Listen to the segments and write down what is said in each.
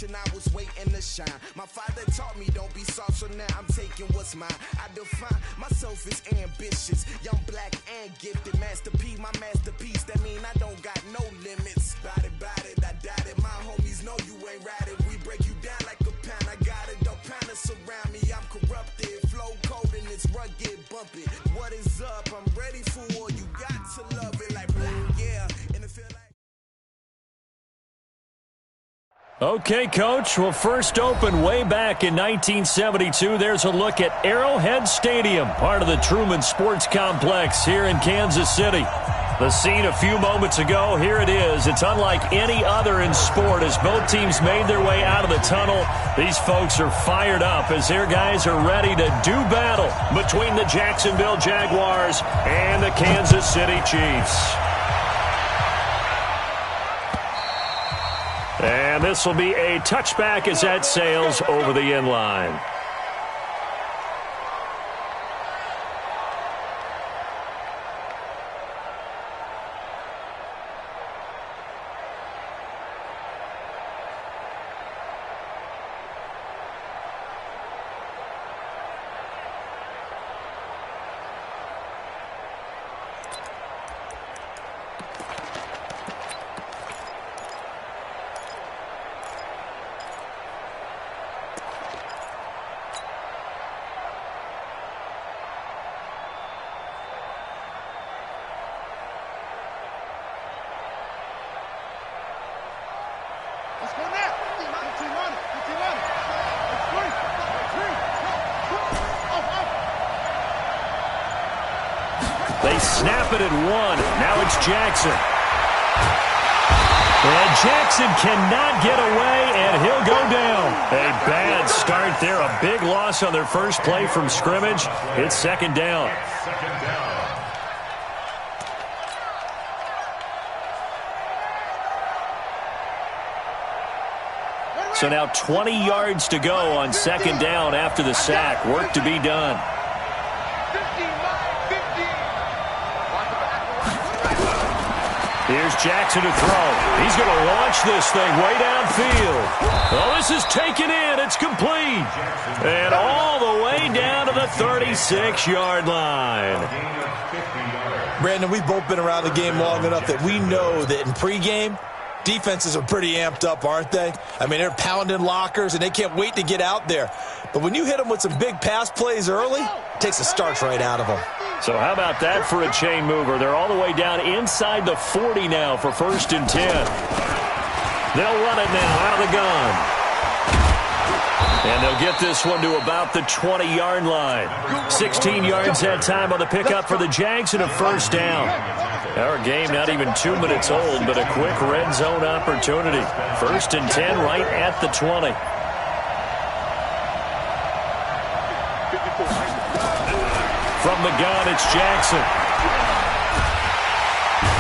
generation, I was waiting to shine. My father taught me don't be soft, so now I'm taking what's mine. I define myself as ambitious, young, black, and gifted. Master P, my masterpiece, that mean I don't got no limits. Bout it, I doubt it. My homies know you ain't ride it. We break you down like a pound. I got it, don't pound us around me. I'm corrupted, flow cold and it's rugged, bump it. What is up? I'm ready for war. You got to love it like black, yeah. And it feel like. Okay, Coach. Well, first opened way back in 1972. There's a look at Arrowhead Stadium, part of the Truman Sports Complex here in Kansas City. The scene a few moments ago, here it is. It's unlike any other in sport as both teams made their way out of the tunnel. These folks are fired up as their guys are ready to do battle between the Jacksonville Jaguars and the Kansas City Chiefs. And this will be a touchback as that sails over the end line. They snap it at one. Now it's Jackson. And Jackson cannot get away, and he'll go down. A bad start there. A big loss on their first play from scrimmage. It's second down. So now 20 yards to go on second down after the sack. Work to be done. Here's Jackson to throw. He's going to launch this thing way downfield. Oh, this is taken in. It's complete. And all the way down to the 36-yard line. Brandon, we've both been around the game long enough that we know that in pregame, defenses are pretty amped up, aren't they? I mean, they're pounding lockers, and they can't wait to get out there. But when you hit them with some big pass plays early, it takes the starch right out of them. So how about that for a chain mover? They're all the way down inside the 40 now for 1st and 10. They'll run it now out of the gun. And they'll get this one to about the 20-yard line. 16 yards that time on the pickup for the Jags and a first down. Our game not even 2 minutes old, but a quick red zone opportunity. 1st and 10 right at the 20. From the gun, it's Jackson.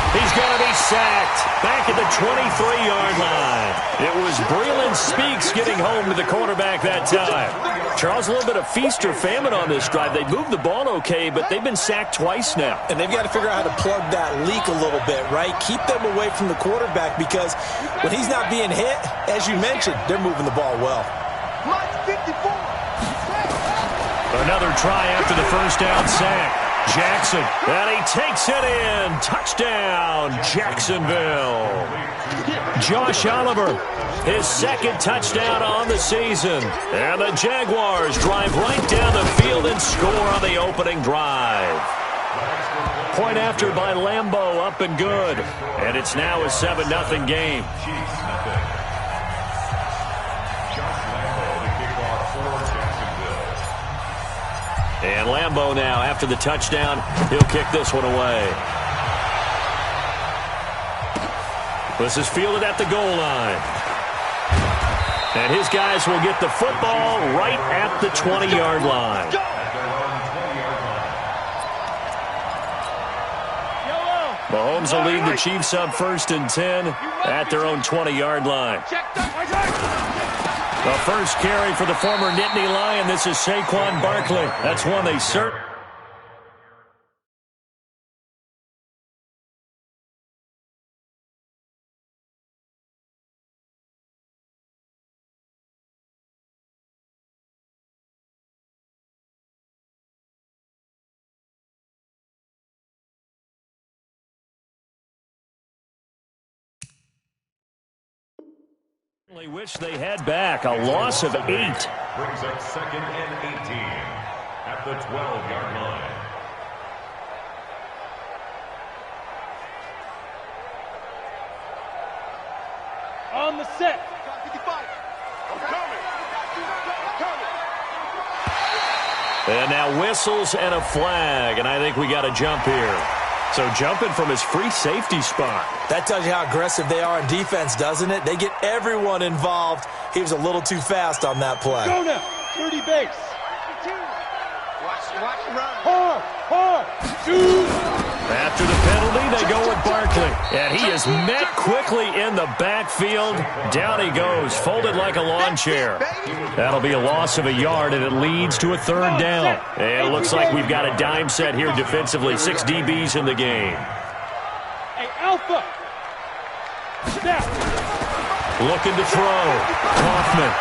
He's going to be sacked back at the 23-yard line. It was Breland Speaks getting home to the quarterback that time. Charles, a little bit of feast or famine on this drive. They moved the ball okay, but they've been sacked twice now. And they've got to figure out how to plug that leak a little bit, right? Keep them away from the quarterback because when he's not being hit, as you mentioned, they're moving the ball well. Another try after the first down sack. Jackson, and he takes it in. Touchdown, Jacksonville. Josh Oliver, his second touchdown on the season. And the Jaguars drive right down the field and score on the opening drive. Point after by Lambeau, up and good. And it's now a 7-0 game. And Lambeau now, after the touchdown, he'll kick this one away. This is fielded at the goal line. And his guys will get the football right at the 20-yard line. Mahomes will lead the Chiefs up 1st and 10 at their own 20-yard line. The first carry for the former Nittany Lion. This is Saquon Barkley. That's one they certainly... They wish they had back. A loss of 8. Brings up 2nd and 18 at the 12-yard line. On the set. And now whistles and a flag, and I think we got a jump here. So jumping from his free safety spot. That tells you how aggressive they are in defense, doesn't it? They get everyone involved. He was a little too fast on that play. Go now. 30 base. Watch, run. Hard. Shoot. After the penalty, they go with Barkley. And he is met quickly in the backfield. Down he goes, folded like a lawn chair. That'll be a loss of a yard, and it leads to a 3rd down. And it looks like we've got a dime set here defensively. 6 DBs in the game. Hey, Alpha. Snap. Looking to throw. Kaufman.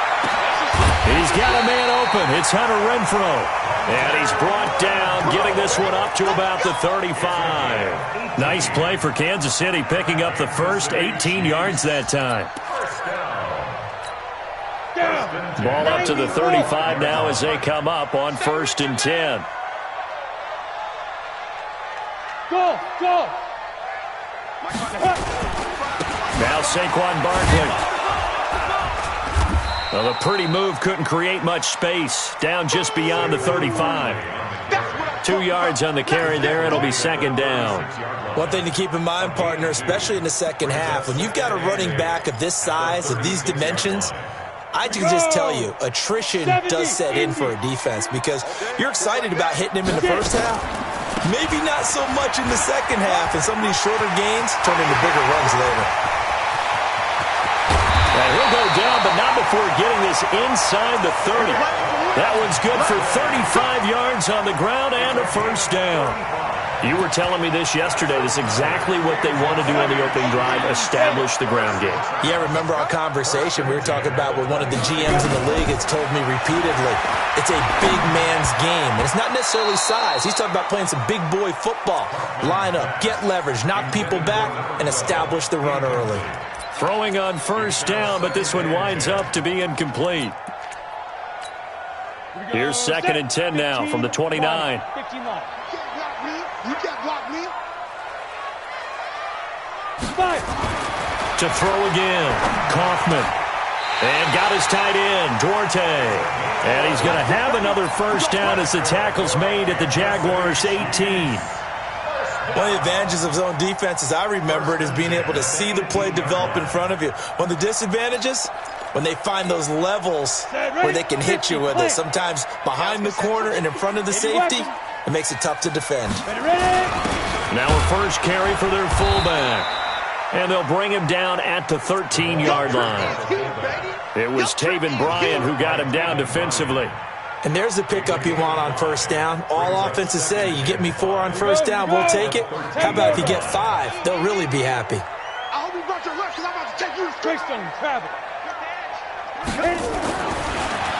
He's got a man open. It's Hunter Renfrow. And he's brought down, getting this one up to about the 35. Nice play for Kansas City, picking up the first 18 yards that time. Ball up to the 35 now as they come up on 1st and 10. Go. Now Saquon Barkley. Well, the pretty move couldn't create much space. Down just beyond the 35. 2 yards on the carry there. It'll be 2nd down. One thing to keep in mind, partner, especially in the second half, when you've got a running back of this size, of these dimensions, I can just tell you, attrition does set in for a defense because you're excited about hitting him in the first half. Maybe not so much in the second half, and some of these shorter gains turn into bigger runs later. And he'll go down, but not before getting this inside the 30. That one's good for 35 yards on the ground and a 1st down. You were telling me this yesterday. This is exactly what they want to do on the opening drive, establish the ground game. Yeah, remember our conversation? We were talking about what one of the GMs in the league has told me repeatedly. It's a big man's game, and it's not necessarily size. He's talking about playing some big boy football. Line up, get leverage, knock people back, and establish the run early. Throwing on 1st down, but this one winds up to be incomplete. Here's 2nd and 10 now from the 29. 15 line. You can't block me. To throw again, Kaufman. And got his tight end, Duarte. And he's going to have another 1st down as the tackle's made at the Jaguars' 18. One of the advantages of zone defense, as I remember it, is being able to see the play develop in front of you. One of the disadvantages, when they find those levels where they can hit you with it, sometimes behind the corner and in front of the safety, it makes it tough to defend. Now a 1st carry for their fullback. And they'll bring him down at the 13-yard line. It was Taven Bryan who got him down defensively. And there's the pickup you want on 1st down. All offenses say, you get me 4 on 1st down, we'll take it. How about if you get 5? They'll really be happy. I hope you brought your left because I'm about to take you to Based on travel.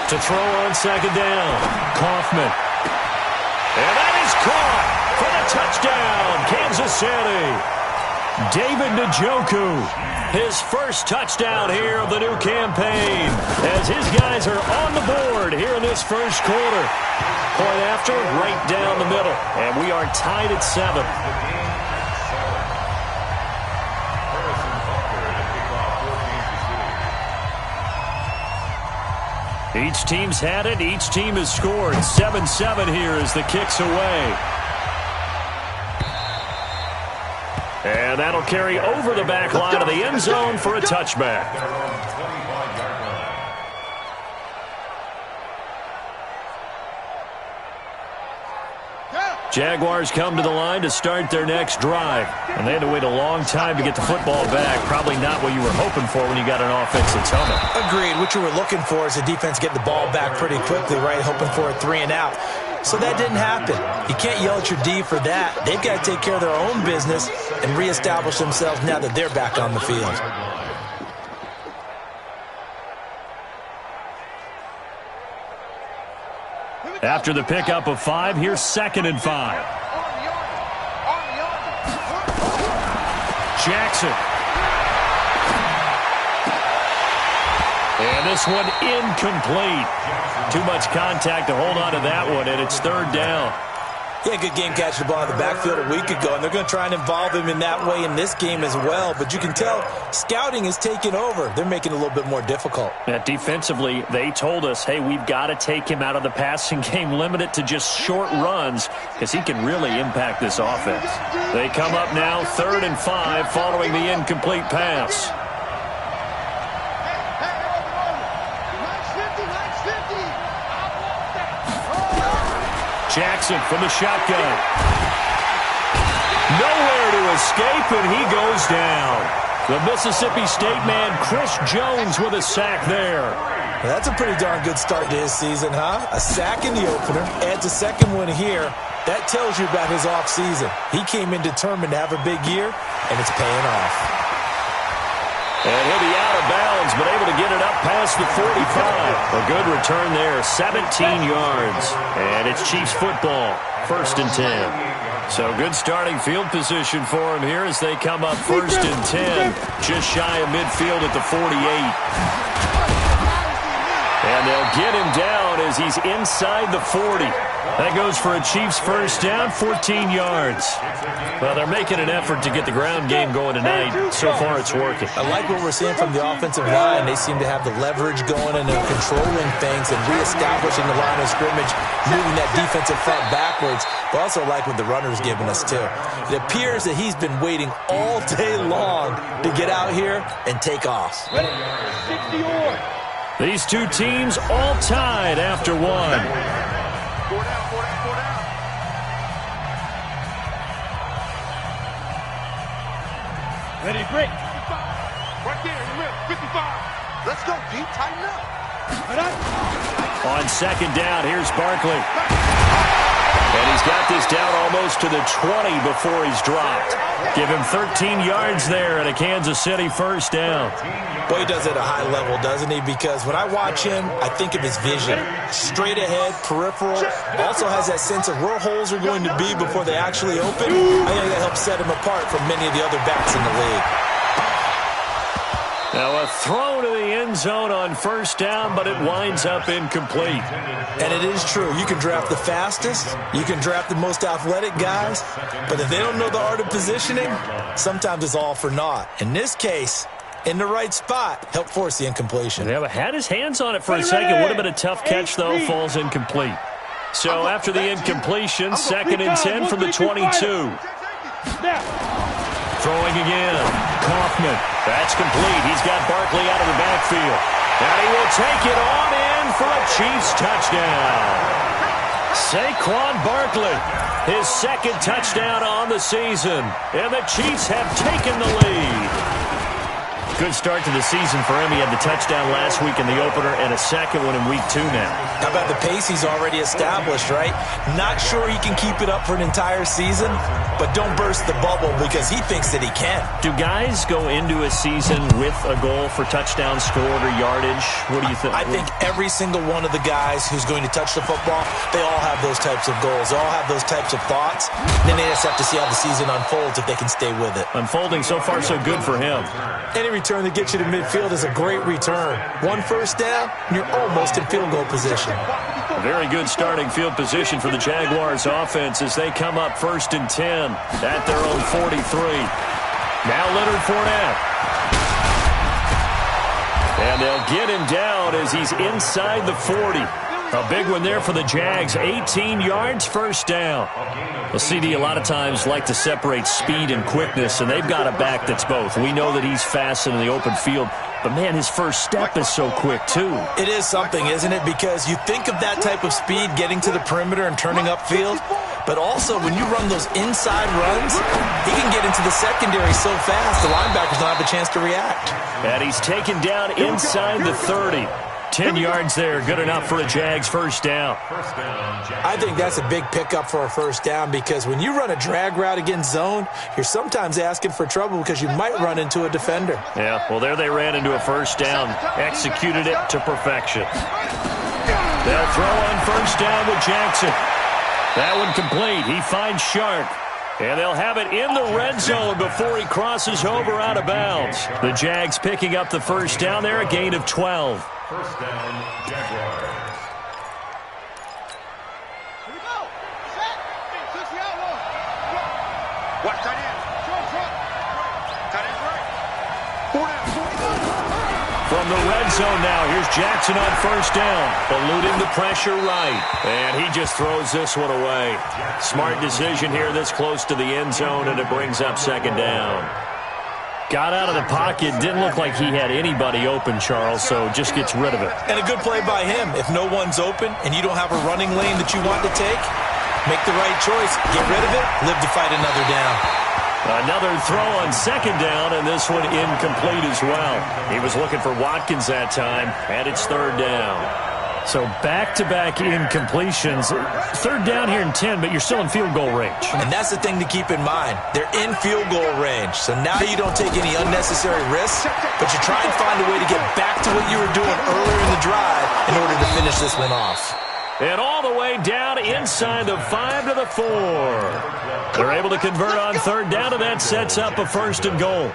To throw on 2nd down, Kaufman. And that is caught for the touchdown, Kansas City. David Njoku, his 1st touchdown here of the new campaign, as his guys are on the board here in this 1st quarter. Point after, right down the middle, and we are tied at 7. Each team's had it. Each team has scored. 7-7 here as the kick's away. And that'll carry over the back line of the end zone for a touchback. Jaguars come to the line to start their next drive. And they had to wait a long time to get the football back. Probably not what you were hoping for when you got an offense that's humming. Agreed. What you were looking for is the defense get the ball back pretty quickly, right? Hoping for a 3 and out. So that didn't happen. You can't yell at your D for that. They've got to take care of their own business and reestablish themselves now that they're back on the field. After the pickup of 5, here's 2nd and 5. Jackson. And this one incomplete. Too much contact to hold on to that one, and it's third down. Yeah, good game catching the ball in the backfield a week ago, and they're going to try and involve him in that way in this game as well. But you can tell scouting is taking over. They're making it a little bit more difficult. Yeah, defensively, they told us, hey, we've got to take him out of the passing game, limit it to just short runs, because he can really impact this offense. They come up now 3rd and 5 following the incomplete pass. Jackson from the shotgun. Nowhere to escape, and he goes down. The Mississippi State man, Chris Jones, with a sack there. Well, that's a pretty darn good start to his season, huh? A sack in the opener, adds a second one here. That tells you about his offseason. He came in determined to have a big year, and it's paying off. And he'll be out of bounds, but able to get it up past the 45. A good return there, 17 yards. And it's Chiefs football, 1st and 10. So good starting field position for him here as they come up 1st and 10. Just shy of midfield at the 48. And they'll get him down as he's inside the 40. That goes for a Chiefs first down, 14 yards. Well, they're making an effort to get the ground game going tonight. So far, it's working. I like what we're seeing from the offensive line. They seem to have the leverage going and they're controlling things and reestablishing the line of scrimmage, moving that defensive front backwards. But also like what the runner's giving us, too. It appears that he's been waiting all day long to get out here and take off. 60-yard. These two teams all tied after one. Ready, break. Right there in the middle, 55. Let's go, Pete. Tighten up. On 2nd down, here's Barkley. And he's got this down almost to the 20 before he's dropped. Give him 13 yards there at a Kansas City first down. Boy, he does it at a high level, doesn't he? Because when I watch him, I think of his vision. Straight ahead, peripheral. Also has that sense of where holes are going to be before they actually open. I think that helps set him apart from many of the other backs in the league. Now a throw to the end zone on first down, but it winds up incomplete. And it is true. You can draft the fastest. You can draft the most athletic guys. But if they don't know the art of positioning, sometimes it's all for naught. In this case, in the right spot, help force the incompletion. Yeah, but had his hands on it for a second. Would have been a tough catch, though. Falls incomplete. So after the incompletion, 2nd and 10 from the 22. Throwing again. Kaufman. That's complete. He's got Barkley out of the backfield. And he will take it on in for a Chiefs touchdown. Saquon Barkley, his 2nd touchdown on the season. And the Chiefs have taken the lead. Good start to the season for him. He had the touchdown last week in the opener and a second one in week 2 now. How about the pace he's already established, right? Not sure he can keep it up for an entire season, but don't burst the bubble because he thinks that he can. Do guys go into a season with a goal for touchdown scored or yardage? What do you think? I think every single one of the guys who's going to touch the football, they all have those types of goals. They all have those types of thoughts. Then they just have to see how the season unfolds if they can stay with it. Unfolding so far so good for him. Any return that gets you to midfield is a great return. One first down, and you're almost in field goal position. A very good starting field position for the Jaguars offense as they come up 1st and 10 at their own 43. Now Leonard Fournette. And they'll get him down as he's inside the 40. A big one there for the Jags. 18 yards, first down. Well, CD a lot of times like to separate speed and quickness, and they've got a back that's both. We know that he's fast in the open field, but, man, his first step is so quick, too. It is something, isn't it? Because you think of that type of speed getting to the perimeter and turning upfield, but also when you run those inside runs, he can get into the secondary so fast the linebackers don't have a chance to react. And he's taken down inside the 30. 10 yards there, good enough for a Jags first down. I think that's a big pickup for a first down because when you run a drag route against zone, you're sometimes asking for trouble because you might run into a defender. Yeah, well, there they ran into a first down, executed it to perfection. They'll throw on first down with Jackson. That one complete. He finds Sharp. And they'll have it in the red zone before he crosses over out of bounds. The Jags picking up the first down there, a gain of 12. First down, Jaguars. Here we go. Set. Switch the outlaw. Watch tight end. Tight end's right. 4 down. From the red zone now, here's Jackson on first down, eluding the pressure right. And he just throws this one away. Smart decision here this close to the end zone, and it brings up second down. Got out of the pocket, didn't look like he had anybody open, Charles, so just gets rid of it. And a good play by him. If no one's open and you don't have a running lane that you want to take, make the right choice. Get rid of it, live to fight another down. Another throw on second down, and this one incomplete as well. He was looking for Watkins that time, and it's third down. So back-to-back incompletions. Third down here in 10, but you're still in field goal range. And that's the thing to keep in mind. They're in field goal range. So now you don't take any unnecessary risks, but you try and find a way to get back to what you were doing earlier in the drive in order to finish this one off. And all the way down inside the 5 to the 4. They're able to convert on third down, and that sets up a first and goal.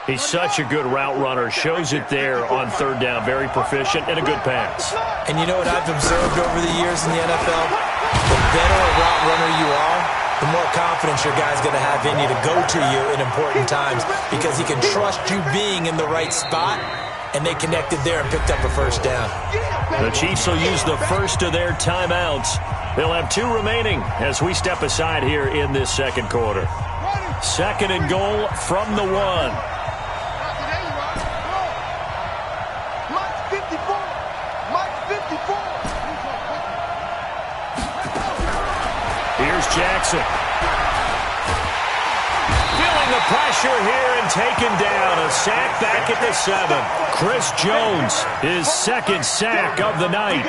He's such a good route runner. Shows it there on third down. Very proficient and a good pass. And you know what I've observed over the years in the NFL? The better a route runner you are, the more confidence your guy's going to have in you to go to you in important times because he can trust you being in the right spot, and they connected there and picked up a first down. The Chiefs will use the first of their timeouts. They'll have 2 remaining as we step aside here in this second quarter. Second and goal from the 1. Mike's 54. Mike's 54. Here's Jackson. Feeling the pressure here and taken down. A sack back at the 7. Chris Jones, his second sack of the night.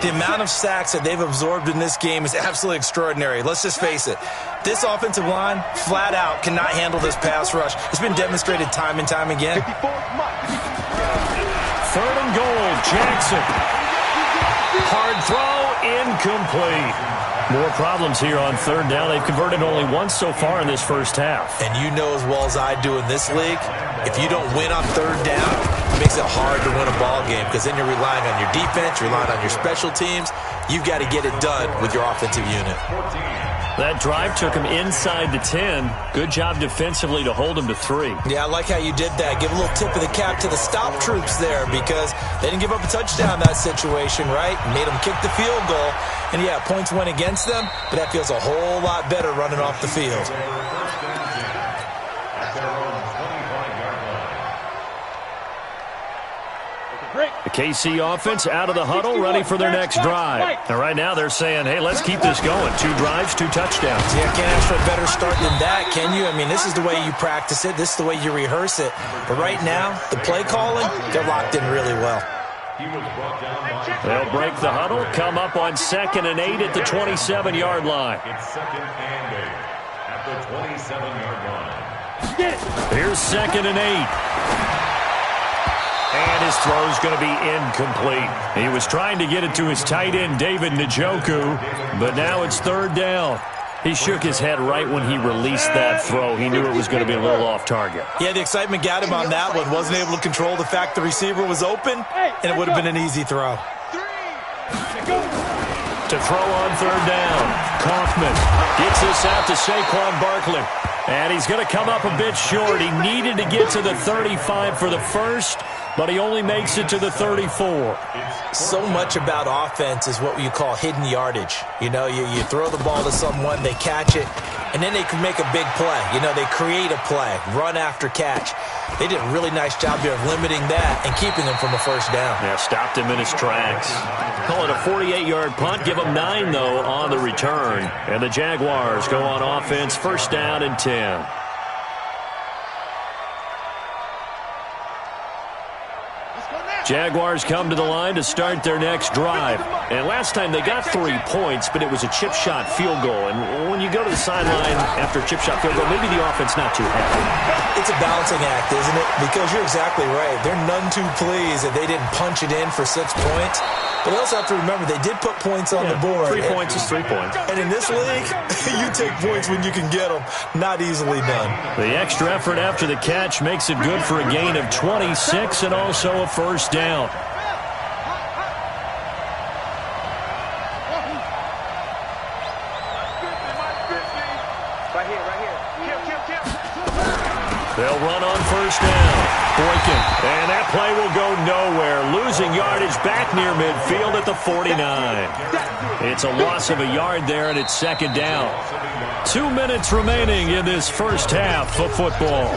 The amount of sacks that they've absorbed in this game is absolutely extraordinary. Let's just face it. This offensive line, flat out, cannot handle this pass rush. It's been demonstrated time and time again. Third and goal, Jackson. Hard throw, incomplete. More problems here on third down. They've converted only once so far in this first half. And you know as well as I do in this league, if you don't win on third down, it makes it hard to win a ball game because then you're relying on your defense, you're relying on your special teams. You've got to get it done with your offensive unit. That drive took him inside the 10. Good job defensively to hold him to 3. Yeah, I like how you did that. Give a little tip of the cap to the stop troops there because they didn't give up a touchdown in that situation, right? Made them kick the field goal. And, yeah, points went against them, but that feels a whole lot better running off the field. The KC offense out of the huddle, ready for their next drive. And right now they're saying, hey, let's keep this going. 2 drives, 2 touchdowns. Yeah, can't ask for a better start than that, can you? I mean, this is the way you practice it. This is the way you rehearse it. But right now, the play calling, they're locked in really well. They'll break the huddle, come up on 2nd and 8 at the 27-yard line. It's 2nd and 8 at the 27-yard line. Here's 2nd and 8. And his throw's going to be incomplete. He was trying to get it to his tight end, David Njoku, but now it's third down. He shook his head right when he released that throw. He knew it was going to be a little off target. Yeah, the excitement got him on that one. Wasn't able to control the fact the receiver was open, and it would have been an easy throw. To throw on third down, Kaufman gets this out to Saquon Barkley. And he's going to come up a bit short. He needed to get to the 35 for the first, but he only makes it to the 34. So much about offense is what you call hidden yardage. You know, you throw the ball to someone, they catch it, and then they can make a big play. You know, they create a play, run after catch. They did a really nice job there of limiting that and keeping him from a first down. Yeah, stopped him in his tracks. Call it a 48-yard punt. Give him 9, though, on the return. And the Jaguars go on offense, first down and 10. Jaguars come to the line to start their next drive. And last time they got 3 points, but it was a chip shot field goal. And when you go to the sideline after a chip shot field goal, maybe the offense not too happy. It's a balancing act, isn't it? Because you're exactly right. They're none too pleased that they didn't punch it in for 6 points. But they also have to remember they did put points on the board. 3 points is 3 points. And in this league, you take points when you can get them. Not easily done. The extra effort after the catch makes it good for a gain of 26 and also a first down. They'll run on first down. Boykin. And that play will go nowhere. Losing yardage back near midfield at the 49. It's a loss of a yard there, and it's second down. 2 minutes remaining in this first half of football.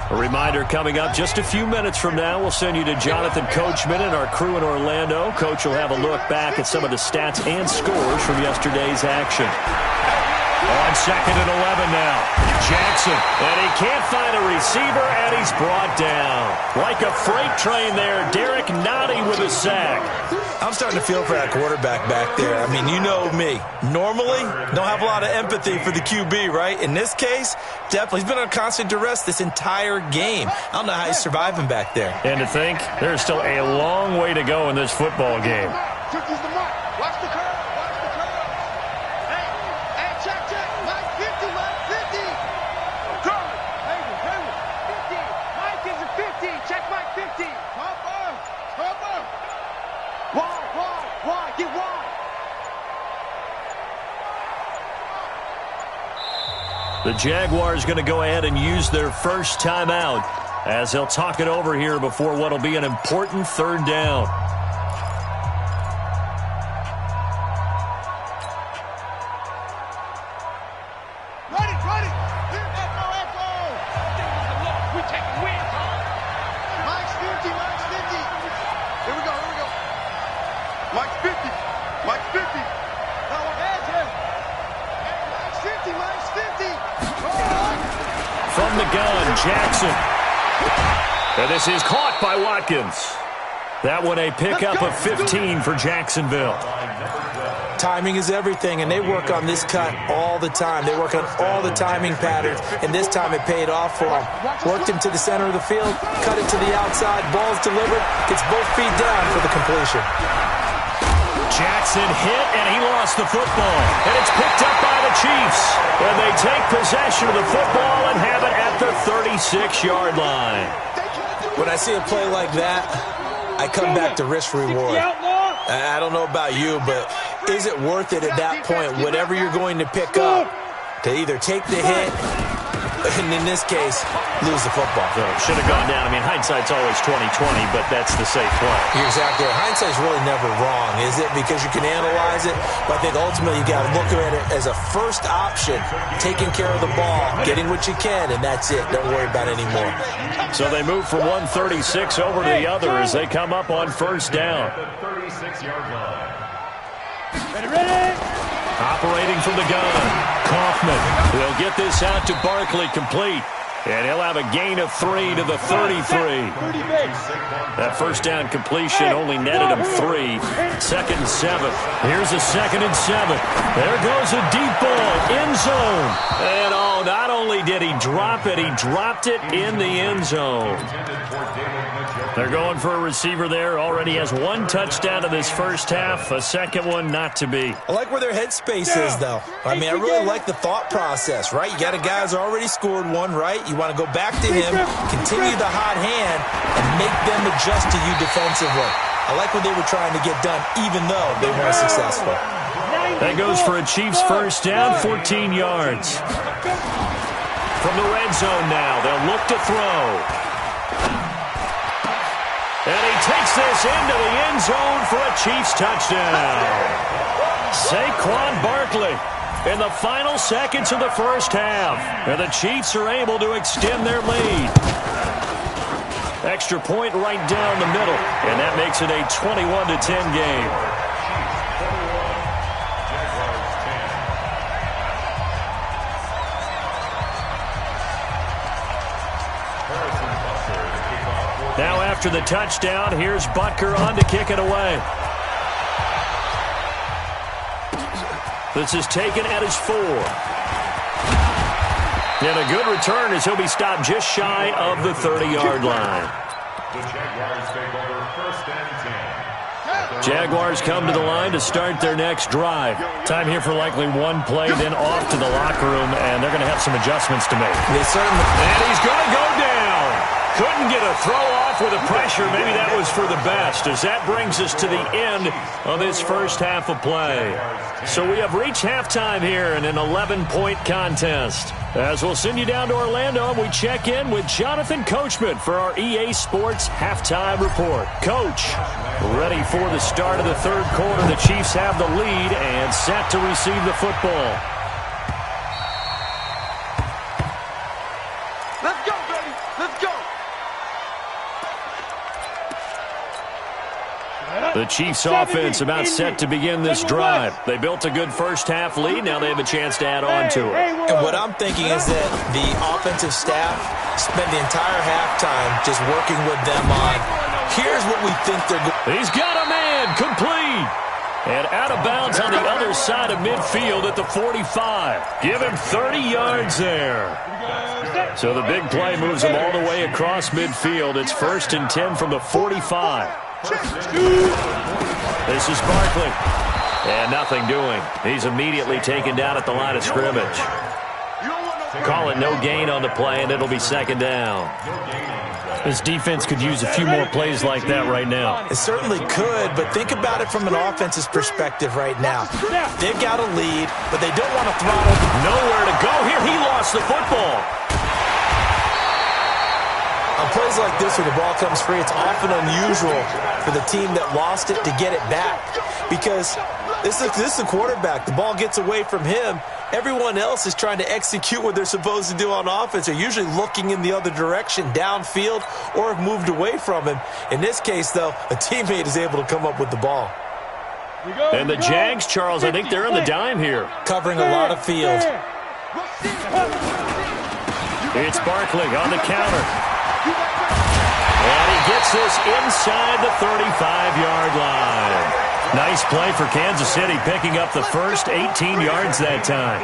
A reminder coming up just a few minutes from now, we'll send you to Jonathan Coachman and our crew in Orlando. Coach will have a look back at some of the stats and scores from yesterday's action. On second and 11 now. Jackson, and he can't find a receiver, and he's brought down. Like a freight train there, Derek Nottie with a sack. I'm starting to feel for that quarterback back there. I mean, you know me. Normally, don't have a lot of empathy for the QB, right? In this case, definitely. He's been under constant duress this entire game. I don't know how he's surviving back there. And to think, there's still a long way to go in this football game. Watch the curve. Watch the curve. Hey, check. Mike 50, Mike 50. Curve. Hayward. 50. Mike is a 50. Check Mike 50. Pop up. Wide. Get wide. The Jaguars going to go ahead and use their first timeout as they'll talk it over here before what will be an important third down. Ready. Echo. We take win. Mike's 50. Here we go. Mike's 50. No, hands him. Mike's 50. From the gun, Jackson. And this is caught by Watkins. That one a pickup of 15 for Jacksonville. Timing is everything, and they work on this cut all the time. They work on all the timing patterns, and this time it paid off for them. Worked him to the center of the field, cut it to the outside, ball's delivered, gets both feet down for the completion. Jackson hit, and he lost the football. And it's picked up by the Chiefs. And they take possession of the football and have it at the 36-yard line. When I see a play like that, I come back to risk reward. I don't know about you, but is it worth it at that point, whatever you're going to pick up, to either take the hit, and in this case, lose the football? So it should have gone down. I mean, hindsight's always 20/20, but that's the safe play. You're exactly right. Hindsight's really never wrong, is it? Because you can analyze it, but I think ultimately you got to look at it as a first option, taking care of the ball, getting what you can, and that's it. Don't worry about it anymore. So they move from 136 over to the other as they come up on first down. The 36-yard line. Ready? Operating from the gun, Kaufman. They'll get this out to Barkley complete. And he'll have a gain of 3 to the 33. That first down completion only netted him 3. Second and 7. Here's a second and 7. There goes a deep ball, end zone. And not only did he drop it, he dropped it in the end zone. They're going for a receiver there. Already has 1 touchdown in this first half. A second one not to be. I like where their headspace is, though. I mean, I really like the thought process, right? You got a guy who's already scored 1, right? You want to go back to him, continue the hot hand, and make them adjust to you defensively. I like what they were trying to get done, even though they weren't successful. That goes for a Chiefs first down, 14 yards. From the red zone now, they'll look to throw. And he takes this into the end zone for a Chiefs touchdown. Saquon Barkley in the final seconds of the first half. And the Chiefs are able to extend their lead. extra point right down the middle, and that makes it a 21-10 game. Now after the touchdown, here's Butker on to kick it away. This is taken at his 4. And a good return as he'll be stopped just shy of the 30-yard line. The Jaguars take over 1st and 10. Jaguars come to the line to start their next drive. Time here for likely one play, then off to the locker room, and they're going to have some adjustments to make. They certainly. And he's going to go down. Couldn't get a throw off with the pressure. Maybe that was for the best, as that brings us to the end of this first half of play. So we have reached halftime here in an 11-point contest. As we'll send you down to Orlando, and we check in with Jonathan Coachman for our EA Sports Halftime Report. Coach, ready for the start of the third quarter. The Chiefs have the lead and set to receive the football. Let's go, baby. Let's go. The Chiefs' offense about set to begin this drive. They built a good first-half lead. Now they have a chance to add on to it. And what I'm thinking is that the offensive staff spent the entire halftime just working with them on, here's what we think they're going. He's got a man, complete. And out of bounds on the other side of midfield at the 45. Give him 30 yards there. So the big play moves him all the way across midfield. It's 1st and 10 from the 45. This is Barkley. And nothing doing. He's immediately taken down at the line of scrimmage. Call it no gain on the play, and it'll be 2nd down. This defense could use a few more plays like that right now. It certainly could, but think about it from an offense's perspective right now. They've got a lead, but they don't want to throttle. Nowhere to go here. He lost the football. On plays like this where the ball comes free, it's often unusual for the team that lost it to get it back, because this is the quarterback. The ball gets away from him. Everyone else is trying to execute what they're supposed to do on offense. They're usually looking in the other direction, downfield, or have moved away from him. In this case, though, a teammate is able to come up with the ball. And the Jags, Charles, I think they're on the dime here. Covering a lot of field. It's Barkley on the counter. And he gets this inside the 35-yard line. Nice play for Kansas City, picking up the first 18 yards that time.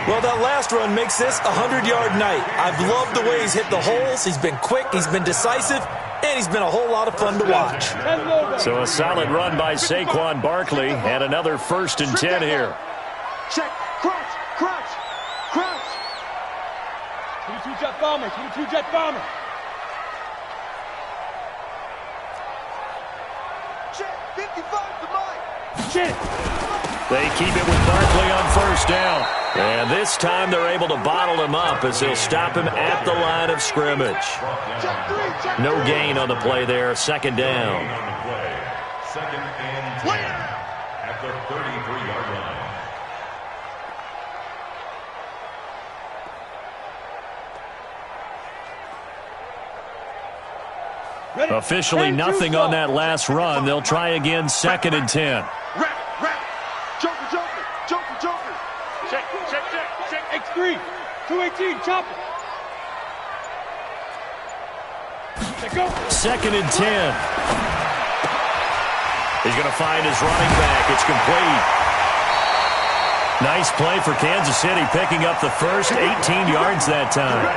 Well, that last run makes this a 100-yard night. I've loved the way he's hit the holes. He's been quick, he's been decisive, and he's been a whole lot of fun to watch. So a solid run by Saquon Barkley, and another 1st and 10 here. Check. Crunch. Crunch. Crunch. 22-jet bomber. 22-jet bomber. Check. 55 to mine. Check. They keep it with Barkley on 1st down. And this time they're able to bottle him up as they'll stop him at the line of scrimmage. No gain on the play there. 2nd down. 2nd and 10 at the 33-yard line. Officially nothing on that last run. They'll try again 2nd and 10. Joker. Check. X3. 218. Chopper. Check go. 2nd and 10. He's going to find his running back. It's complete. Nice play for Kansas City, picking up the first 18 yards that time.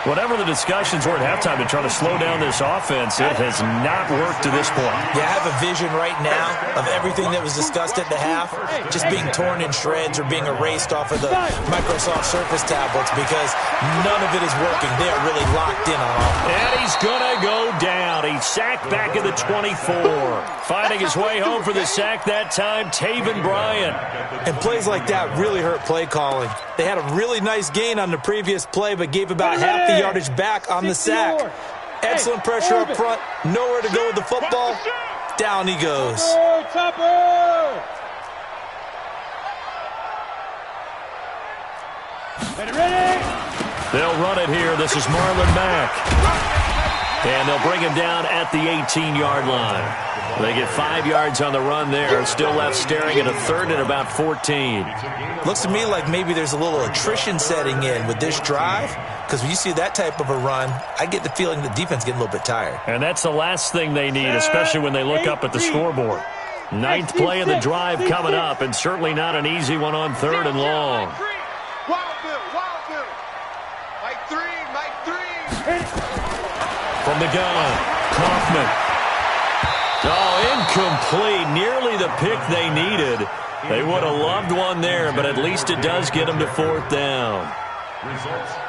Whatever the discussions were at halftime to try to slow down this offense, it has not worked to this point. Yeah, I have a vision right now of everything that was discussed at the half just being torn in shreds or being erased off of the Microsoft Surface tablets, because none of it is working. They are really locked in on offense. And he's going to go down. He's sacked back at the 24. Finding his way home for the sack that time, Taven Bryan. And plays like that really hurt play calling. They had a really nice gain on the previous play, but gave about half the yardage back on the sack. Excellent pressure up front. Nowhere to go with the football. Down he goes. Ready? They'll run it here. This is Marlon Mack. And they'll bring him down at the 18-yard line. They get 5 yards on the run there. Still left staring at a third and about 14. Looks to me like maybe there's a little attrition setting in with this drive, because when you see that type of a run, I get the feeling the defense is getting a little bit tired. And that's the last thing they need, especially when they look up at the scoreboard. 9th play of the drive coming up, and certainly not an easy one on 3rd and long. From the gun, Kaufman. Oh, incomplete. Nearly the pick they needed. They would have loved one there, but at least it does get them to 4th down.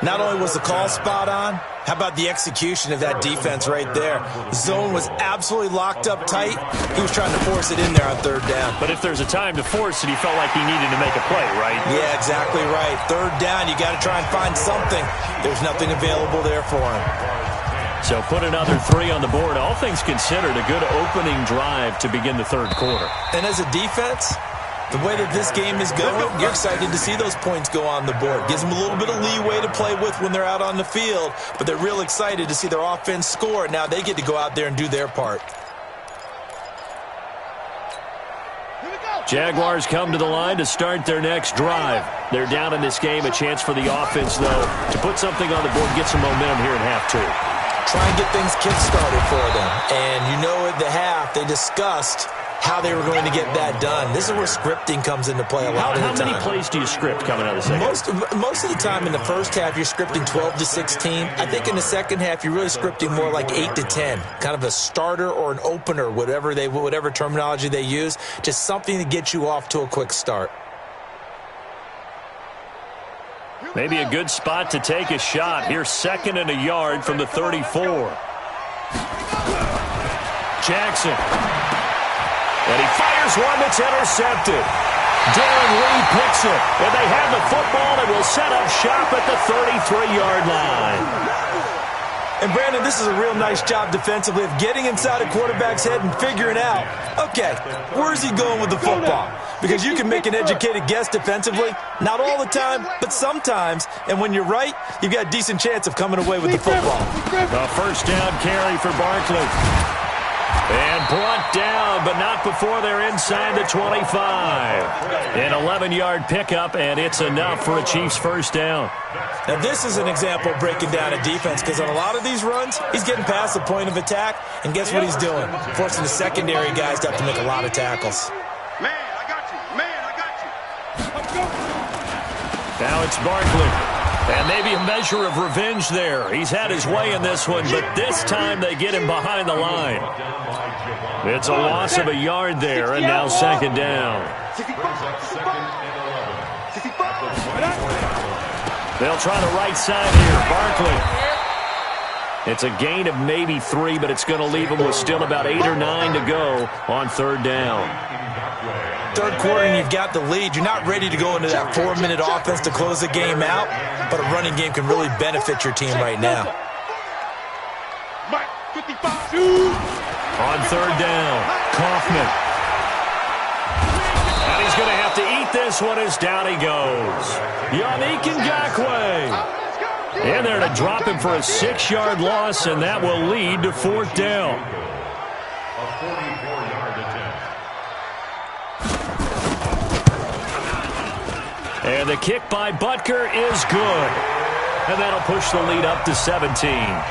Not only was the call spot on, how about the execution of that defense right there? The zone was absolutely locked up tight. He was trying to force it in there on 3rd down. But if there's a time to force it, he felt like he needed to make a play, right? Yeah, exactly right. 3rd down, you got to try and find something. There's nothing available there for him. So put another 3 on the board. All things considered, a good opening drive to begin the 3rd quarter. And as a defense, the way that this game is going, you're excited to see those points go on the board. Gives them a little bit of leeway to play with when they're out on the field, but they're real excited to see their offense score. Now they get to go out there and do their part. Jaguars come to the line to start their next drive. They're down in this game. A chance for the offense, though, to put something on the board, get some momentum here in half 2. Try and get things kick-started for them. And you know at the half, they discussed how they were going to get that done. This is where scripting comes into play a lot of the time. How many plays do you script coming out of the second? Most of the time in the first half, you're scripting 12 to 16. I think in the second half, you're really scripting more like 8 to 10. Kind of a starter or an opener, whatever terminology they use. Just something to get you off to a quick start. Maybe a good spot to take a shot. Here's 2nd and a yard from the 34. Jackson. And he fires one that's intercepted. Darren Lee picks it. And they have the football and will set up shop at the 33-yard line. And, Brandon, this is a real nice job defensively of getting inside a quarterback's head and figuring out, okay, where's he going with the football? Because you can make an educated guess defensively. Not all the time, but sometimes. And when you're right, you've got a decent chance of coming away with the football. A 1st down carry for Barkley. And brought down, but not before they're inside the 25. An 11-yard pickup, and it's enough for a Chiefs 1st down. Now, this is an example of breaking down a defense, because on a lot of these runs, he's getting past the point of attack, and guess what he's doing? Forcing the secondary guys to have to make a lot of tackles. Man, I got you. Man, I got you. Now it's Barkley. And maybe a measure of revenge there. He's had his way in this one, but this time they get him behind the line. It's a loss of a yard there, and now 2nd down. They'll try the right side here. Barkley. It's a gain of maybe 3, but it's going to leave them with still about 8 or 9 to go on 3rd down. 3rd quarter and you've got the lead. You're not ready to go into that 4-minute offense to close the game out, but a running game can really benefit your team right now. On 3rd down, Kaufman. And he's going to have to eat this one as down he goes. Yannick Ngakoue. In there to drop him for a 6-yard loss, and that will lead to 4th down. A 44-yard attempt. And the kick by Butker is good. And that'll push the lead up to 17.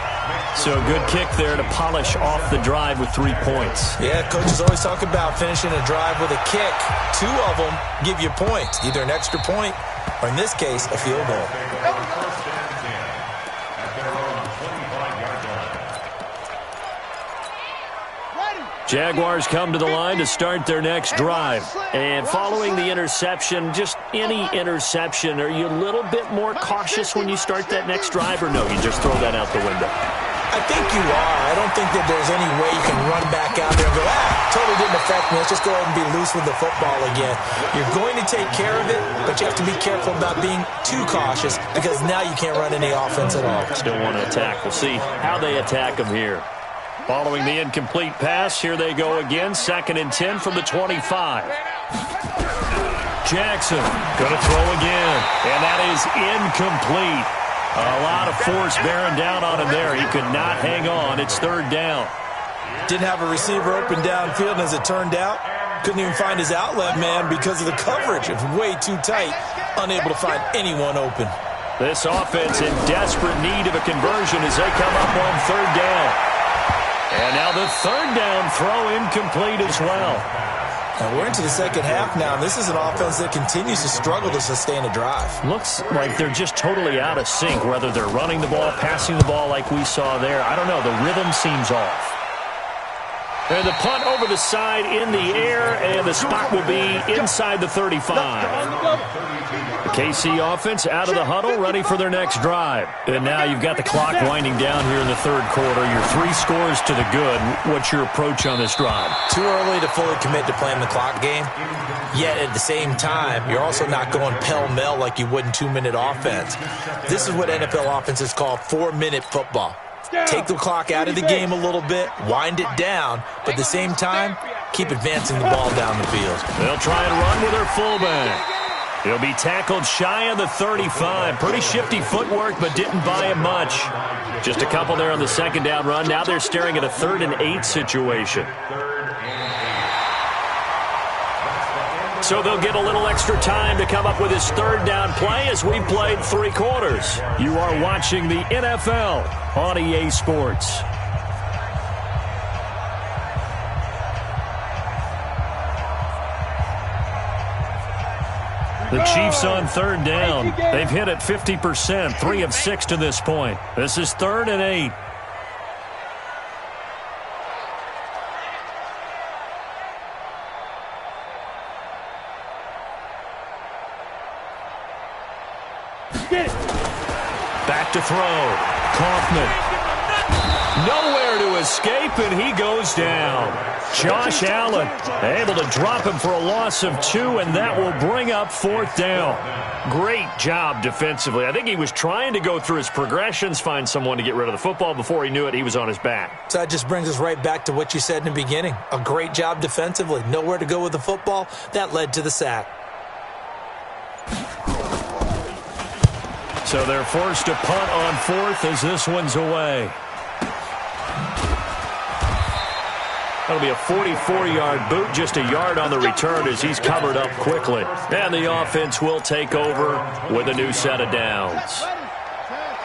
So a good kick there to polish off the drive with 3 points. Yeah, coaches always talk about finishing a drive with a kick. 2 of them give you points, either an extra point or, in this case, a field goal. Jaguars come to the line to start their next drive. And following the interception, just any interception, are you a little bit more cautious when you start that next drive, or no, you just throw that out the window? I think you are. I don't think that there's any way you can run back out there and go, totally didn't affect me. Let's just go ahead and be loose with the football again. You're going to take care of it, but you have to be careful about being too cautious, because now you can't run any offense at all. Still want to attack. We'll see how they attack them here. Following the incomplete pass, here they go again. 2nd and 10 from the 25. Jackson going to throw again, and that is incomplete. A lot of force bearing down on him there. He could not hang on. It's third down. Didn't have a receiver open downfield, and as it turned out, couldn't even find his outlet man because of the coverage. It was way too tight, unable to find anyone open. This offense in desperate need of a conversion as they come up on third down. And now the third down throw incomplete as well. And we're into the second half now. This is an offense that continues to struggle to sustain a drive. Looks like they're just totally out of sync, whether they're running the ball, passing the ball like we saw there. I don't know. The rhythm seems off. And the punt over the side in the air, and the spot will be inside the 35. The KC offense out of the huddle, ready for their next drive. And now you've got the clock winding down here in the third quarter. You're 3 scores to the good. What's your approach on this drive? Too early to fully commit to playing the clock game. Yet at the same time, you're also not going pell-mell like you would in 2-minute offense. This is what NFL offenses call 4-minute football. Take the clock out of the game a little bit, wind it down, but at the same time, keep advancing the ball down the field. They'll try and run with their fullback. He'll be tackled shy of the 35. Pretty shifty footwork, but didn't buy him much. Just a couple there on the second down run. Now they're staring at a 3rd and 8 situation. So they'll get a little extra time to come up with his third down play as we played 3 quarters. You are watching the NFL on EA Sports. The Chiefs on third down. They've hit it 50%, 3 of 6 to this point. This is 3rd and 8. Back to throw. Kaufman. Nowhere to escape, and he goes down. Josh Allen able to drop him for a loss of 2, and that will bring up 4th down. Great job defensively. I think he was trying to go through his progressions, find someone to get rid of the football. Before he knew it, he was on his back. So that just brings us right back to what you said in the beginning. A great job defensively. Nowhere to go with the football. That led to the sack. So they're forced to punt on 4th as this one's away. That'll be a 44-yard boot, just a yard on the return as he's covered up quickly. And the offense will take over with a new set of downs.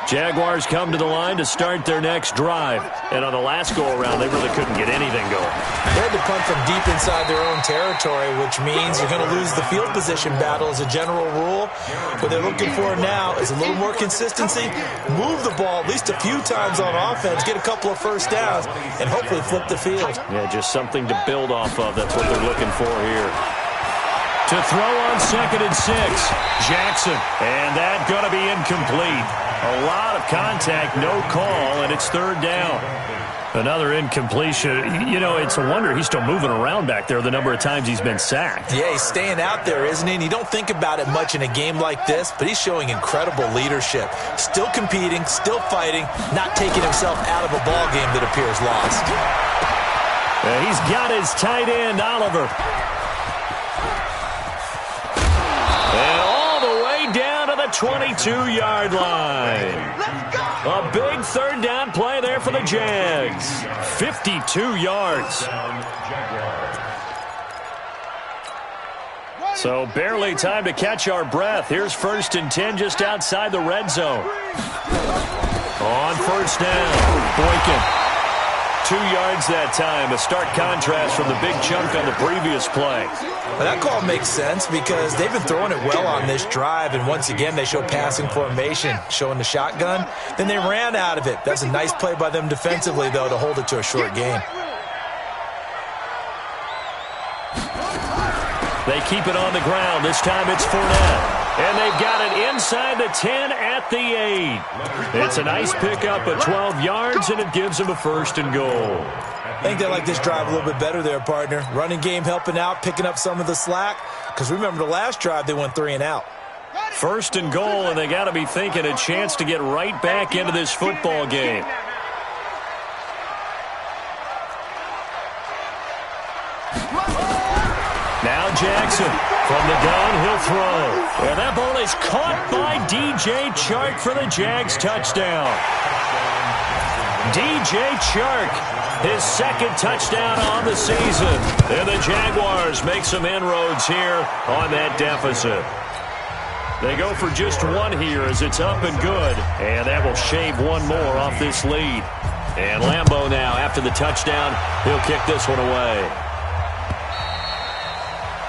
Jaguars come to the line to start their next drive. And on the last go-around, they really couldn't get anything going. They had to punt from deep inside their own territory, which means you're going to lose the field position battle as a general rule. What they're looking for now is a little more consistency, move the ball at least a few times on offense, get a couple of first downs, and hopefully flip the field. Yeah, just something to build off of. That's what they're looking for here. To throw on 2nd and 6, Jackson. And that going to be incomplete. A lot of contact, no call, and it's 3rd down. Another incompletion. You know, it's a wonder he's still moving around back there the number of times he's been sacked. Yeah, he's staying out there, isn't he? And you don't think about it much in a game like this, but he's showing incredible leadership. Still competing, still fighting, not taking himself out of a ball game that appears lost. He's got his tight end, Oliver. And all the way down to the 22-yard line. A big 3rd down play there for the Jags. 52 yards. So barely time to catch our breath. Here's 1st and 10 just outside the red zone. On 1st down, Boykin. 2 yards that time, a stark contrast from the big chunk on the previous play. Well, that call makes sense because they've been throwing it well on this drive, and once again they show passing formation, showing the shotgun. Then they ran out of it. That's a nice play by them defensively, though, to hold it to a short game. They keep it on the ground. This time it's Fournette. And they've got it inside the 10 at the 8. It's a nice pickup of 12 yards, and it gives them a 1st and goal. I think they like this drive a little bit better there, partner. Running game helping out, picking up some of the slack. Because remember, the last drive they went 3 and out. 1st and goal, and they got to be thinking a chance to get right back into this football game. Now Jackson. From the gun, he'll throw. And that ball is caught by DJ Chark for the Jags touchdown. DJ Chark, his second touchdown on the season. And the Jaguars make some inroads here on that deficit. They go for just one here as it's up and good. And that will shave one more off this lead. And Lambeau now, after the touchdown, he'll kick this one away.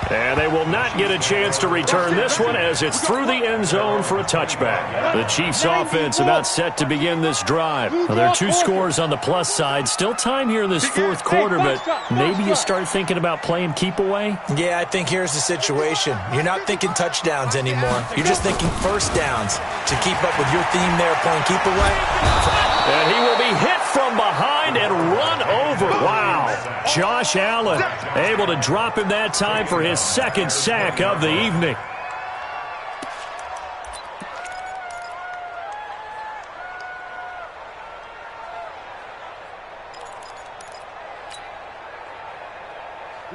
And they will not get a chance to return this one as it's through the end zone for a touchback. The Chiefs offense about set to begin this drive. Well, there are two scores on the plus side. Still time here in this fourth quarter, but maybe you start thinking about playing keep away? Yeah, I think here's the situation. You're not thinking touchdowns anymore. You're just thinking first downs to keep up with your theme there, playing keep away. And he will be hit from behind and run over. Wow. Josh Allen able to drop him that time for his second sack of the evening.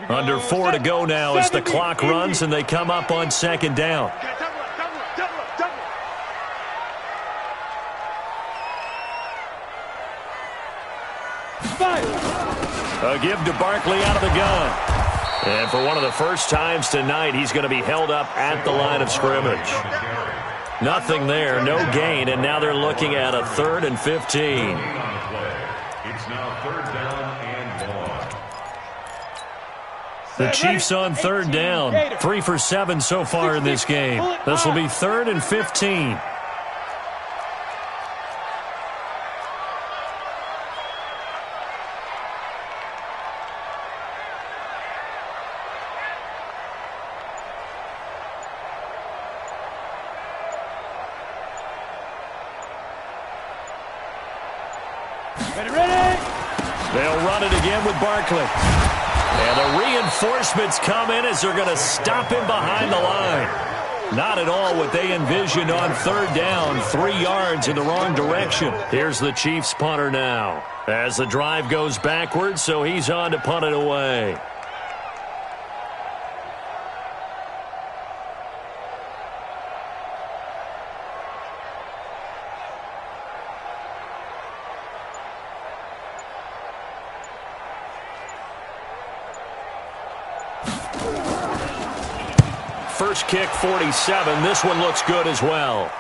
Under 4 to go now as the clock runs and they come up on second down. A give to Barkley out of the gun. And for one of the first times tonight, he's going to be held up at the line of scrimmage. Nothing there, no gain, and now they're looking at a 3rd and 15. It's now 3rd down and 1. The Chiefs on 3rd down. 3 for 7 so far in this game. This will be 3rd and 15. They'll run it again with Barkley. And the reinforcements come in as they're going to stop him behind the line. Not at all what they envisioned on 3rd down. 3 yards in the wrong direction. Here's the Chiefs punter now. As the drive goes backwards, so he's on to punt it away. First kick, 47. This one looks good as well.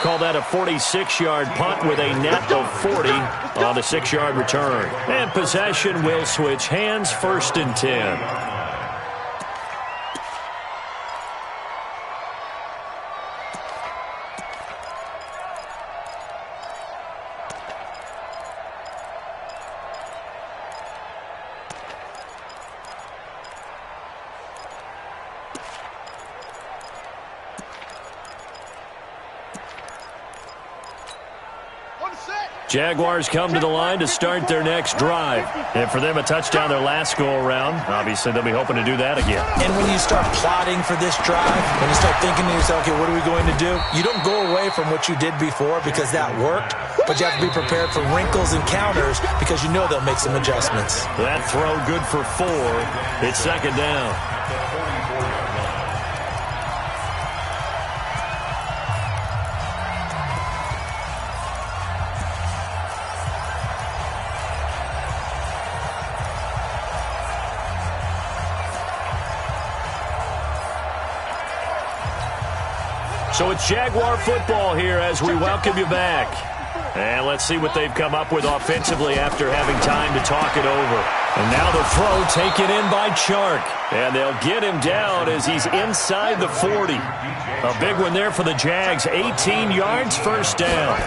Call that a 46-yard punt with a net of 40 on the 6-yard return. And possession will switch hands, 1st and 10. Jaguars come to the line to start their next drive. And for them, a touchdown their last go-around. Obviously, they'll be hoping to do that again. And when you start plotting for this drive, when you start thinking to yourself, okay, what are we going to do? You don't go away from what you did before because that worked, but you have to be prepared for wrinkles and counters because you know they'll make some adjustments. That throw good for 4. It's 2nd down. So it's Jaguar football here as we welcome you back. And let's see what they've come up with offensively after having time to talk it over. And now the throw taken in by Chark. And they'll get him down as he's inside the 40. A big one there for the Jags. 18 yards, 1st down.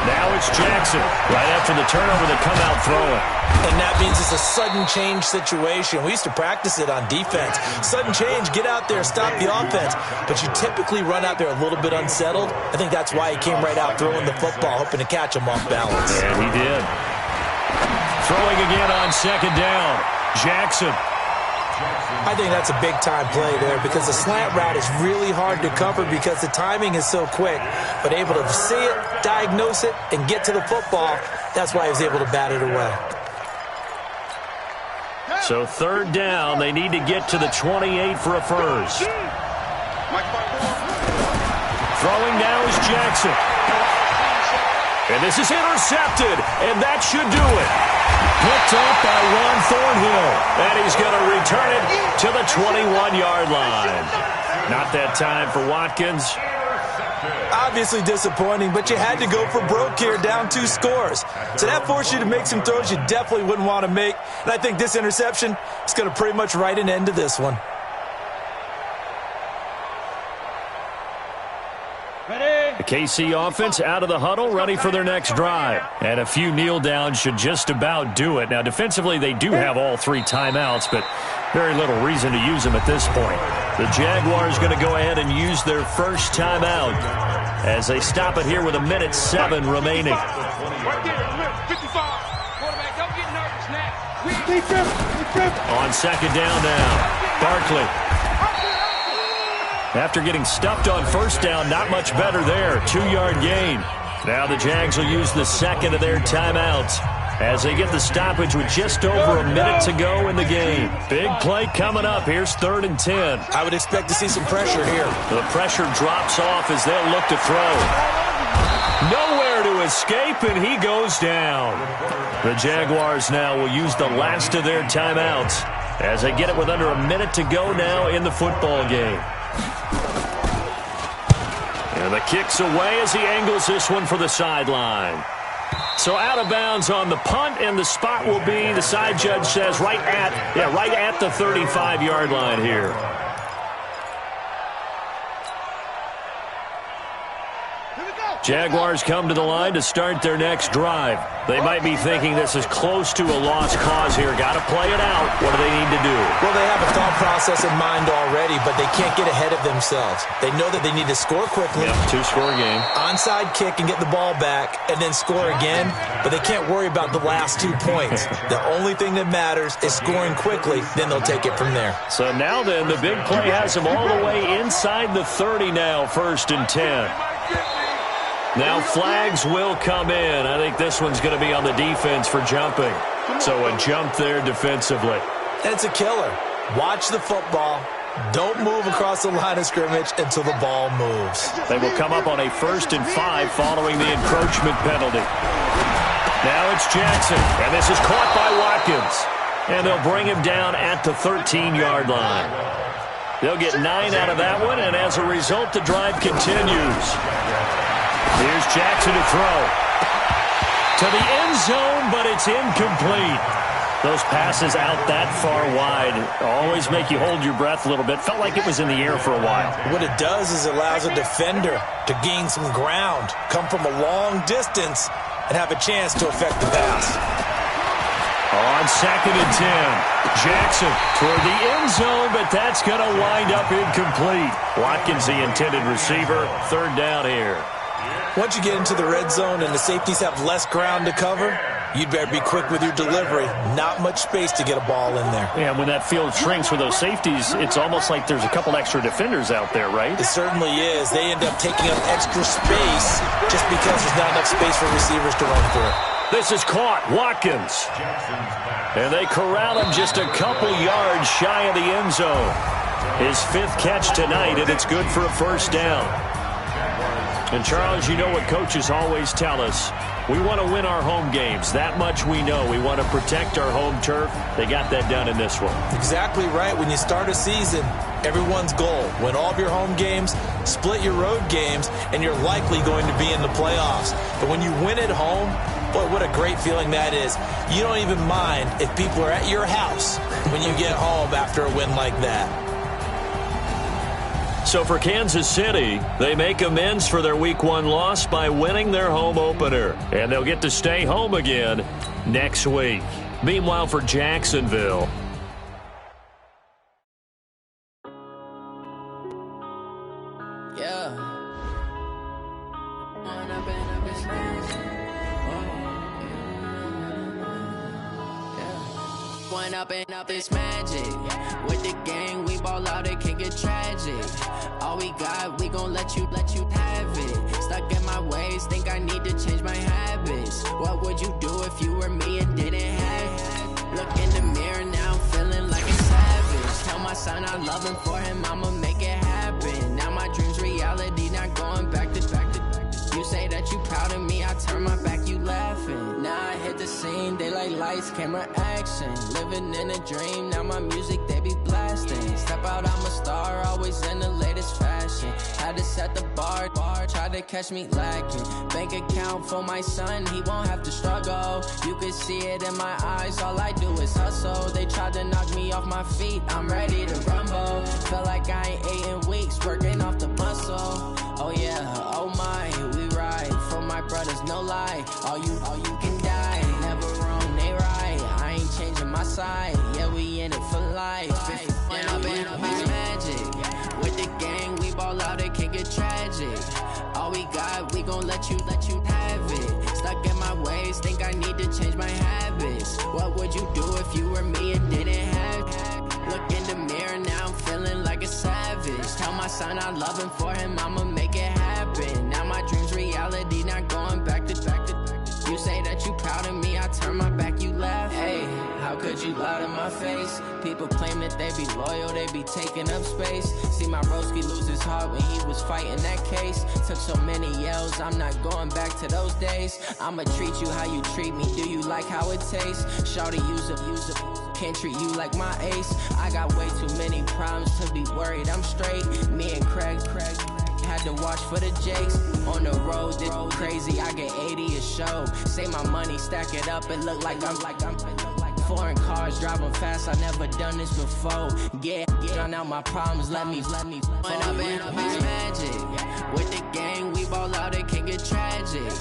Now it's Jackson. Right after the turnover, they come out throwing. And that means it's a sudden change situation. We used to practice it on defense. Sudden change, get out there, stop the offense. But you typically run out there a little bit unsettled. I think that's why he came right out throwing the football, hoping to catch him off balance. And he did. Throwing again on 2nd down. Jackson. I think that's a big-time play there because the slant route is really hard to cover because the timing is so quick. But able to see it, diagnose it, and get to the football, that's why he was able to bat it away. So third down, they need to get to the 28 for a first. Throwing now is Jackson. And this is intercepted, and that should do it. Picked up by Ron Thornhill, and he's going to return it to the 21-yard line. Not that time for Watkins. Obviously disappointing, but you had to go for broke here, down 2 scores. So that forced you to make some throws you definitely wouldn't want to make. And I think this interception is going to pretty much write an end to this one. The KC offense out of the huddle, ready for their next drive. And a few kneel downs should just about do it. Now, defensively, they do have all 3 timeouts, but very little reason to use them at this point. The Jaguars going to go ahead and use their first timeout as they stop it here with 1:07 remaining. On second down now, Barkley. After getting stuffed on first down, not much better there. 2-yard gain. Now the Jags will use the second of their timeouts as they get the stoppage with just over a minute to go in the game. Big play coming up. Here's 3rd and 10. I would expect to see some pressure here. The pressure drops off as they'll look to throw. Nowhere to escape, and he goes down. The Jaguars now will use the last of their timeouts as they get it with under a minute to go now in the football game. And the kick's away as he angles this one for the sideline. So out of bounds on the punt, and the spot will be, the side judge says, right at the 35-yard line here. Jaguars come to the line to start their next drive. They might be thinking this is close to a lost cause here. Got to play it out. What do they need to do? Well, they have a thought process in mind already, but they can't get ahead of themselves. They know that they need to score quickly. Yep, 2-score game. Onside kick and get the ball back, and then score again. But they can't worry about the last 2 points. The only thing that matters is scoring quickly. Then they'll take it from there. So now then, the big play has them all the way inside the 30 now, 1st and 10. Now flags will come in. I think this one's going to be on the defense for jumping. So a jump there defensively. And it's a killer. Watch the football. Don't move across the line of scrimmage until the ball moves. They will come up on a 1st and 5 following the encroachment penalty. Now it's Jackson, and this is caught by Watkins. And they'll bring him down at the 13-yard line. They'll get 9 out of that one, and as a result, the drive continues. Here's Jackson to throw. To the end zone, but it's incomplete. Those passes out that far wide always make you hold your breath a little bit. Felt like it was in the air for a while. What it does is it allows a defender to gain some ground, come from a long distance, and have a chance to affect the pass. On 2nd and 10, Jackson toward the end zone, but that's going to wind up incomplete. Watkins, the intended receiver, 3rd down here. Once you get into the red zone and the safeties have less ground to cover, you'd better be quick with your delivery. Not much space to get a ball in there. Yeah, when that field shrinks with those safeties, it's almost like there's a couple extra defenders out there, right? It certainly is. They end up taking up extra space just because there's not enough space for receivers to run through. This is caught. Watkins. And they corral him just a couple yards shy of the end zone. His 5th catch tonight, and it's good for a 1st down. And, Charles, you know what coaches always tell us. We want to win our home games. That much we know. We want to protect our home turf. They got that done in this one. Exactly right. When you start a season, everyone's goal, win all of your home games, split your road games, and you're likely going to be in the playoffs. But when you win at home, boy, what a great feeling that is. You don't even mind if people are at your house when you get home after a win like that. So for Kansas City, they make amends for their Week 1 loss by winning their home opener. And they'll get to stay home again next week. Meanwhile, for Jacksonville, up is magic. With the gang, we ball out, it can get tragic. All we got, we gon' let you have it. Stuck in my ways, think I need to change my habits. What would you do if you were me and didn't have it? Look in the mirror now, I'm feeling son, I love him, for him, I'ma make it happen. Now my dream's reality, not going back to. You say that you proud of me, I turn my back, you laughing. Now I hit the scene, they like lights, camera, action. Living in a dream, now my music, they be blasting. Step out, I'm a star, always in the latest fashion. Had to set the bar, try to catch me lacking. Bank account for my son, he won't have to struggle. You can see it in my eyes, all I do is hustle. They tried to knock me off my feet, I'm ready to rumble. Felt like I ain't ate in weeks, working off the muscle. Oh yeah, oh my, we ride for my brothers, no lie. All you can die, never wrong, they right. I ain't changing my side, yeah, we in it for life. And I've been magic with the gang, we ball out, it can get tragic. All we got, we gon' let you have it. Stuck in my ways, think I need to change my habits. What would you do if you were me and didn't have it? Look in the mirror, now I'm feeling like a savage. Tell my son I love him, for him, I'ma make it happen. Now my dream's reality, not going back to. You say that you proud of me, I turn my back, you laugh. Hey, how could you lie to my face? People claim that they be loyal, they be taking up space. See my broski lose his heart when he was fighting that case. Took so many yells, I'm not going back to those days. I'ma treat you how you treat me, do you like how it tastes? Shawty, use it. Can't treat you like my ace. I got way too many problems to be worried, I'm straight. Me and Craig had to watch for the jakes. On the road, this crazy, I get 80 a show. Save my money, stack it up, it look like I'm foreign cars, driving fast, I never done this before. Yeah, drown out my problems, let me When I've been magic with the gang, we ball out, it can get tragic.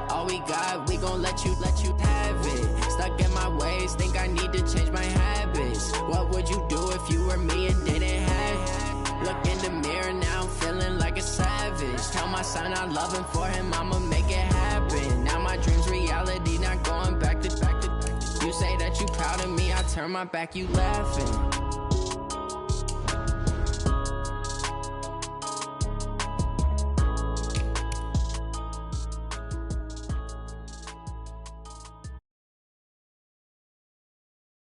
All we got, we gon' let you have it. Stuck in my ways, think I need to change my habits. What would you do if you were me and didn't have it? Look in the mirror, now I'm feeling like a savage. Tell my son I love him, for him, I'ma make it happen. Now my dream's reality, not going back to. You say that you proud of me, I turn my back, you laughing.